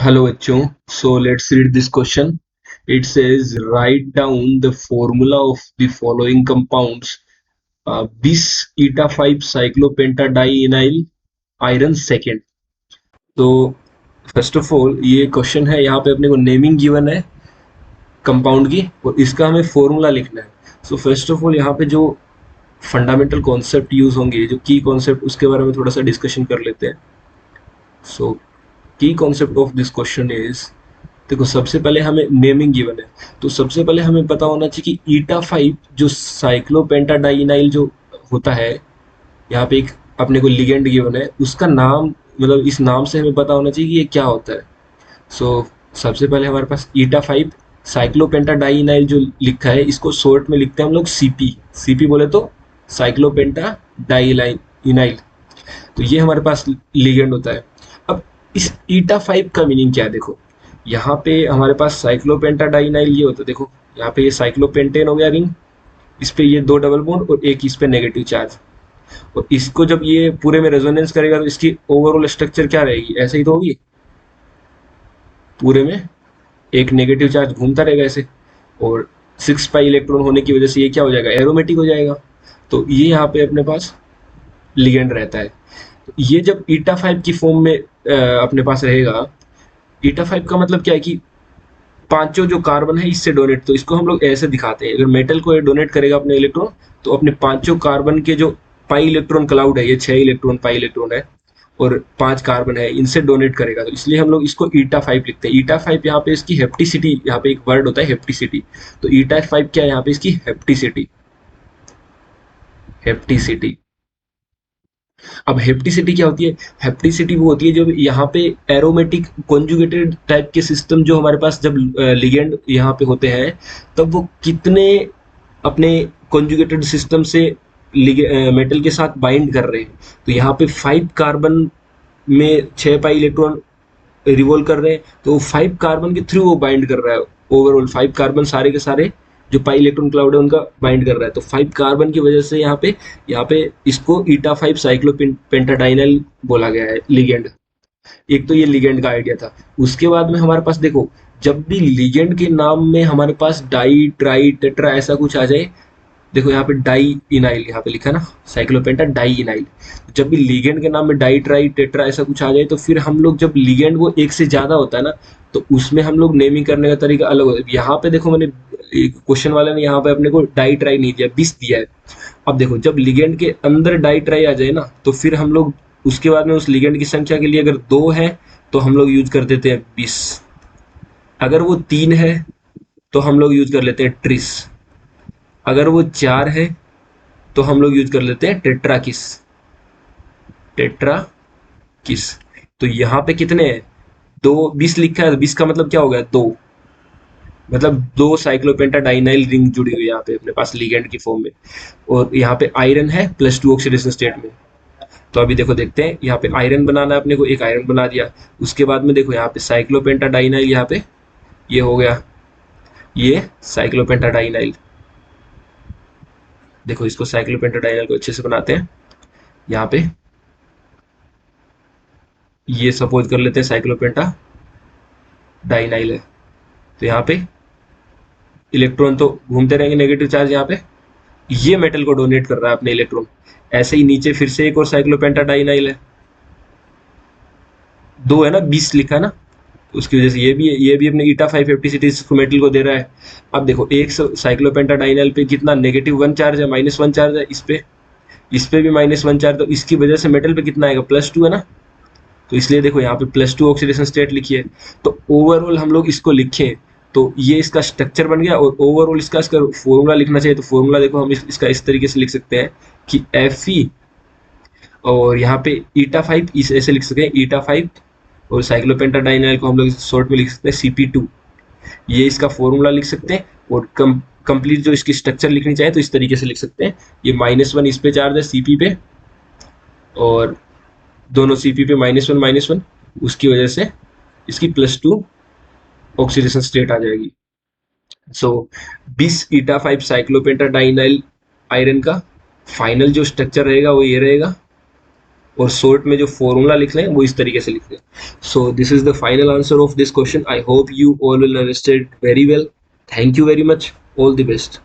Hello, Achu. So let's read this question. It says, write down the formula of the following compounds: bis eta 5 cyclopentadienyl iron second. तो first of all ये question है, यहाँ पे अपने को naming given है compound की और इसका हमें फॉर्मूला लिखना है. सो फर्स्ट ऑफ ऑल यहाँ पे जो फंडामेंटल कॉन्सेप्ट यूज होंगे, जो की कॉन्सेप्ट, उसके बारे में थोड़ा सा डिस्कशन कर लेते हैं. सो की concept of this question is, देखो सबसे पहले हमें नेमिंग गिवन है, तो सबसे पहले हमें पता होना चाहिए कि ईटा 5 जो साइक्लोपेंटाडाइनाइल जो होता है, यहाँ पे एक अपने को लिगेंड गिवन है, उसका नाम, मतलब इस नाम से हमें पता होना चाहिए कि ये क्या होता है. सो सबसे पहले हमारे पास ईटा 5 साइक्लोपेंटाडाइनाइल जो लिखा है, इसको शॉर्ट में लिखते हैं हम लोग सीपी. सीपी बोले तो साइक्लोपेंटाडाइनाइल. तो ये हमारे पास लिगेंड होता है. अब इस ईटा 5 का मीनिंग क्या है, देखो यहाँ पे हमारे पास साइक्लोपेंटाडाइनाइल ये होता है. देखो यहाँ पे ये साइक्लोपेंटेन हो गया रिंग, इस पे ये दो डबल बॉन्ड और एक इस पे नेगेटिव चार्ज. और इसको जब ये पूरे में रेजोनेंस करेगा तो इसकी ओवरऑल स्ट्रक्चर क्या रहेगी, ऐसे ही तो होगी. पूरे में एक नेगेटिव चार्ज घूमता रहेगा ऐसे, और 6 पाई इलेक्ट्रॉन होने की वजह से ये क्या हो जाएगा, एरोमेटिक हो जाएगा. तो ये यहाँ पे अपने पास लिगेंड रहता है. तो ये जब ईटा 5 की फॉर्म में अपने पास रहेगा, ईटा 5 का मतलब क्या है कि पांचों जो कार्बन है इससे डोनेट, तो इसको हम लोग ऐसे दिखाते हैं. अगर मेटल को डोनेट करेगा अपने इलेक्ट्रॉन, तो अपने पांचों कार्बन के जो पाई इलेक्ट्रॉन क्लाउड है, ये 6 इलेक्ट्रॉन पाई इलेक्ट्रॉन है और 5 कार्बन है, इनसे डोनेट करेगा. तो इसलिए हम लोग इसको ईटा 5 लिखते हैं. ईटा 5 यहाँ पे इसकी हेप्टिसिटी, यहाँ पे एक वर्ड होता है हेप्टिसिटी. तो ईटा 5 क्या है यहाँ पे, इसकी हेप्टिसिटी. हेप्टिसिटी. अब हेप्टिसिटी क्या होती है, हेप्टिसिटी वो होती है जब यहाँ पे एरोमेटिक कॉन्जुगेटेड टाइप के सिस्टम जो हमारे पास जब लिगेंड यहाँ पे होते हैं, तब वो कितने अपने कॉन्जुगेटेड सिस्टम से मेटल के साथ बाइंड कर रहे हैं. तो यहाँ पे 5 कार्बन में 6 पाई इलेक्ट्रॉन रिवॉल्व कर रहे हैं, तो 5 कार्बन के थ्रू वो बाइंड कर रहा है. ओवरऑल 5 कार्बन सारे के सारे जो पाई इलेक्ट्रॉन क्लाउड है उनका बाइंड कर रहा है. तो 5 कार्बन की वजह से यहाँ पे इसको ईटा 5 साइक्लोपेंटाडाइनल बोला गया है लिगेंड. एक तो ये लिगेंड का आइडिया था. उसके बाद में हमारे पास देखो, जब भी लिगेंड के नाम में हमारे पास डाई ट्राई टेट्रा ऐसा कुछ आ जाए, देखो यहाँ पे डाई इनाइल यहाँ पे लिखा है ना, साइक्लोपेंटा डाई इनाइल. जब भी लिगेंड के नाम में डाई ट्राई टेट्रा ऐसा कुछ आ जाए, तो फिर हम लोग जब लिगेंड वो एक से ज्यादा होता है ना, तो उसमें हम लोग नेमिंग करने का तरीका अलग होता है. यहाँ पे देखो मैंने क्वेश्चन वाले ने यहाँ पे अपने को डाई ट्राई नहीं दिया, बिस दिया है. अब देखो जब लिगेंड के अंदर डाई ट्राई आ जाए ना, तो फिर हम लोग उसके बाद में उस लिगेंड की संख्या के लिए अगर 2 है तो हम लोग यूज कर देते हैं 20. अगर वो 3 है तो हम लोग यूज कर लेते हैं ट्रिस. अगर वो 4 है तो हम लोग यूज कर लेते हैं टेट्रा किस. टेट्रा किस. तो यहाँ पे कितने हैं, 2 20 लिखा है, 20 का मतलब क्या हो गया, 2. मतलब 2 साइक्लोपेंटाडाइनाइल रिंग जुड़ी हुई है यहाँ पे अपने पास लिगेंड की फॉर्म में. और यहाँ पे आयरन है +2 ऑक्सीडेशन स्टेट में. तो अभी देखो देखते हैं, यहाँ पे आयरन बनाना है अपने को, एक आयरन बना दिया. उसके बाद में देखो यहाँ पे साइक्लोपेंटाडाइनाइल, यहाँ पे ये हो गया, ये साइक्लोपेंटाडाइनाइल. देखो इसको साइक्लोपेंटाडाइनाइल को अच्छे से बनाते हैं. यहाँ पे ये सपोज कर लेते हैं साइक्लोपेंटा डाइनाइल है. तो यहाँ पे इलेक्ट्रॉन तो घूमते रहेंगे, नेगेटिव चार्ज यहाँ पे, ये मेटल को डोनेट कर रहा है अपने इलेक्ट्रॉन. ऐसे ही नीचे फिर से एक और साइक्लोपेंटा डाइनाइल है, 2 है ना, 20 लिखा है ना, तो उसकी वजह से ये भी अपने ईटा 5 एप्टिसिटी मेटल को दे रहा है. अब देखो एक साइक्लोपेंटा डाइनाइल पे कितना -1 चार्ज है, -1 चार्ज है. इस पे भी -1 चार्ज, तो इसकी वजह से मेटल पे कितना आएगा, +2 है ना. तो इसलिए देखो यहाँ पे +2 ऑक्सीडेशन स्टेट लिखिए. तो ओवरऑल हम लोग इसको लिखें तो ये इसका स्ट्रक्चर बन गया. और ओवरऑल इसका फॉर्मूला लिखना चाहिए, तो फॉर्मूला देखो हम इसका इस तरीके से लिख सकते हैं कि Fe, और यहाँ पे ईटा 5 इस ऐसे लिख सकते हैं ईटा 5, और साइक्लोपेंटाडाइनाइल को हम लोग शॉर्ट में लिख सकते हैं Cp2. ये इसका फॉर्मूला लिख सकते हैं. और कंप्लीट जो इसकी स्ट्रक्चर लिखनी चाहिए तो इस तरीके से लिख सकते हैं. ये -1 इस पे चार्ज है Cp पे, और दोनों Cp पे -1 उसकी वजह से इसकी +2 ऑक्सीडेशन स्टेट आ जाएगी. सो बिस ईटा 5 साइक्लोपेंटाडाइनाइल आयरन का फाइनल जो स्ट्रक्चर रहेगा वो ये रहेगा. और शॉर्ट में जो फॉर्मूला लिख रहे हैं वो इस तरीके से लिख रहे हैं. So this is the final answer of this question. I hope you all will understand very well. Thank you very much. All the best.